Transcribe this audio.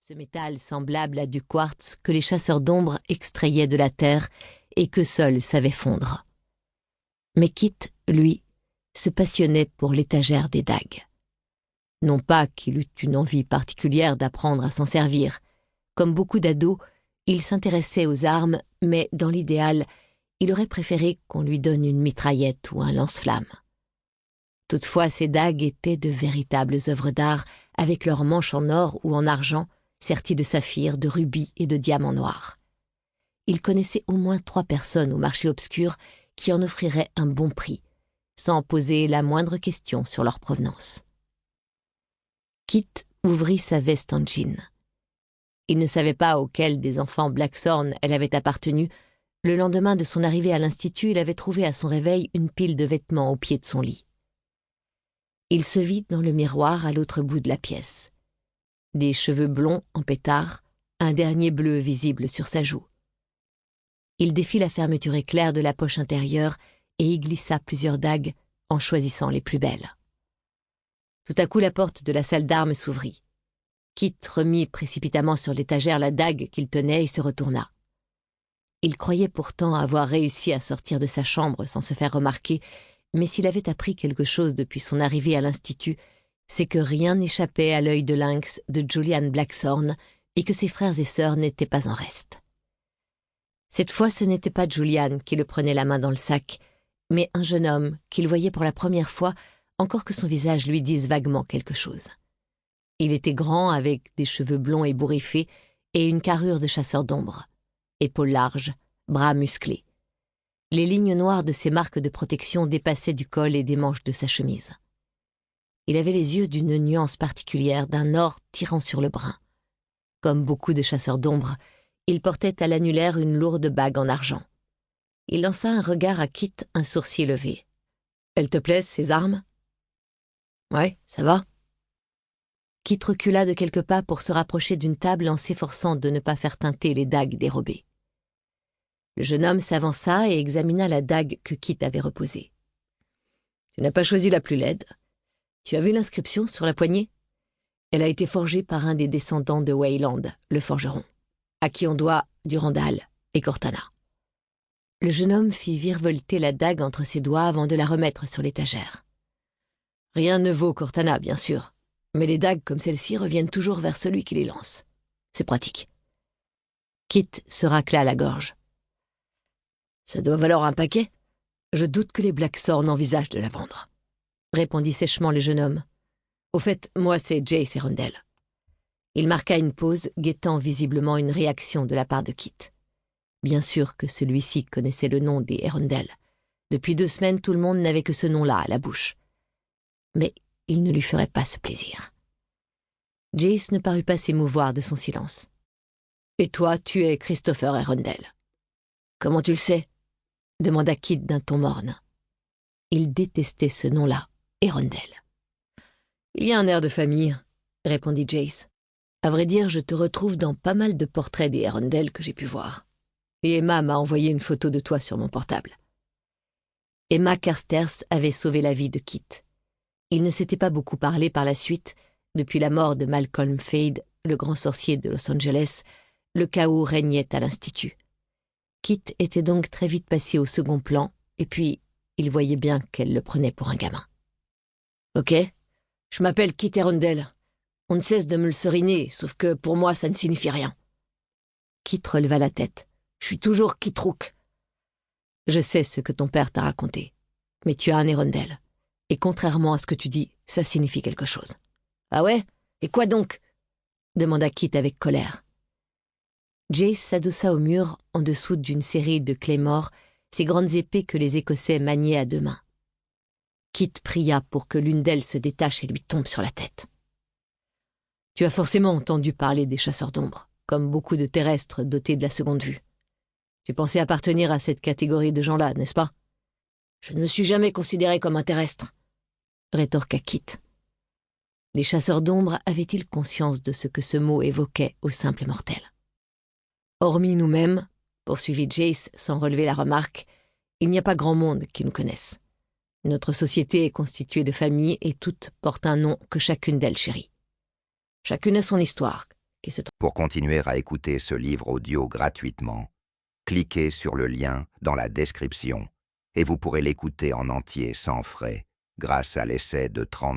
Ce métal semblable à du quartz que les chasseurs d'ombre extrayaient de la terre et que seul savait fondre. Mais Kit, lui, se passionnait pour l'étagère des dagues. Non pas qu'il eût une envie particulière d'apprendre à s'en servir. Comme beaucoup d'ados, il s'intéressait aux armes, mais dans l'idéal, il aurait préféré qu'on lui donne une mitraillette ou un lance-flamme. Toutefois, ces dagues étaient de véritables œuvres d'art, avec leurs manches en or ou en argent, serties de saphirs, de rubis et de diamants noirs. Il connaissait au moins 3 personnes au marché obscur qui en offriraient un bon prix, sans poser la moindre question sur leur provenance. Kit ouvrit sa veste en jean. Il ne savait pas auquel des enfants Blackthorn elle avait appartenu. Le lendemain de son arrivée à l'Institut, il avait trouvé à son réveil une pile de vêtements au pied de son lit. Il se vit dans le miroir à l'autre bout de la pièce. Des cheveux blonds en pétard, un dernier bleu visible sur sa joue. Il défit la fermeture éclair de la poche intérieure et y glissa plusieurs dagues en choisissant les plus belles. Tout à coup, la porte de la salle d'armes s'ouvrit. Kit remit précipitamment sur l'étagère la dague qu'il tenait et se retourna. Il croyait pourtant avoir réussi à sortir de sa chambre sans se faire remarquer, mais s'il avait appris quelque chose depuis son arrivée à l'Institut, c'est que rien n'échappait à l'œil de lynx de Julian Blackthorn et que ses frères et sœurs n'étaient pas en reste. Cette fois, ce n'était pas Julian qui le prenait la main dans le sac, mais un jeune homme qu'il voyait pour la première fois, encore que son visage lui dise vaguement quelque chose. Il était grand, avec des cheveux blonds ébouriffés et une carrure de chasseur d'ombre, épaules larges, bras musclés. Les lignes noires de ses marques de protection dépassaient du col et des manches de sa chemise. Il avait les yeux d'une nuance particulière, d'un or tirant sur le brun. Comme beaucoup de chasseurs d'ombre, il portait à l'annulaire une lourde bague en argent. Il lança un regard à Kit, un sourcil levé. « Elles te plaisent, ces armes ?»« Ouais, ça va. » Kit recula de quelques pas pour se rapprocher d'une table en s'efforçant de ne pas faire teinter les dagues dérobées. Le jeune homme s'avança et examina la dague que Kit avait reposée. « Tu n'as pas choisi la plus laide. Tu as vu l'inscription sur la poignée ? Elle a été forgée par un des descendants de Wayland, le forgeron, à qui on doit Durandal et Cortana. » Le jeune homme fit virevolter la dague entre ses doigts avant de la remettre sur l'étagère. « Rien ne vaut Cortana, bien sûr, mais les dagues comme celle-ci reviennent toujours vers celui qui les lance. C'est pratique. » Kit se racla la gorge. « Ça doit valoir un paquet. Je doute que les Blackthorn envisagent de la vendre. » répondit sèchement le jeune homme. « Au fait, moi c'est Jace Arundel. » Il marqua une pause, guettant visiblement une réaction de la part de Kit. Bien sûr que celui-ci connaissait le nom des Arundel. Depuis 2 semaines, tout le monde n'avait que ce nom-là à la bouche. Mais il ne lui ferait pas ce plaisir. Jace ne parut pas s'émouvoir de son silence. « Et toi, tu es Christopher Arundel. »« Comment tu le sais ?» demanda Kit d'un ton morne. Il détestait ce nom-là, Arundel. « Il y a un air de famille, » répondit Jace. « À vrai dire, je te retrouve dans pas mal de portraits des Arundel que j'ai pu voir. Et Emma m'a envoyé une photo de toi sur mon portable. » Emma Carstairs avait sauvé la vie de Kit. Ils ne s'étaient pas beaucoup parlé par la suite. Depuis la mort de Malcolm Fade, le grand sorcier de Los Angeles, le chaos régnait à l'Institut. Kit était donc très vite passé au second plan, et puis il voyait bien qu'elle le prenait pour un gamin. « Ok, je m'appelle Kit Arundel. On ne cesse de me le seriner, sauf que pour moi ça ne signifie rien. » Kit releva la tête. « Je suis toujours Kit Rook. »« Je sais ce que ton père t'a raconté, mais tu as un Arundel. Et contrairement à ce que tu dis, ça signifie quelque chose. »« Ah ouais ? Et quoi donc ?» demanda Kit avec colère. Jace s'adossa au mur en dessous d'une série de claymores, ces grandes épées que les Écossais maniaient à 2 mains. Kit pria pour que l'une d'elles se détache et lui tombe sur la tête. « Tu as forcément entendu parler des chasseurs d'ombre, comme beaucoup de terrestres dotés de la seconde vue. Tu pensais appartenir à cette catégorie de gens-là, n'est-ce pas ? »« Je ne me suis jamais considéré comme un terrestre, » rétorqua Kit. Les chasseurs d'ombre avaient-ils conscience de ce que ce mot évoquait aux simples mortels ? « Hormis nous-mêmes, » poursuivit Jace sans relever la remarque, « il n'y a pas grand monde qui nous connaisse. Notre société est constituée de familles et toutes portent un nom que chacune d'elles chérit. Chacune a son histoire, qui se trouve. Pour continuer à écouter ce livre audio gratuitement, cliquez sur le lien dans la description et vous pourrez l'écouter en entier sans frais grâce à l'essai de 30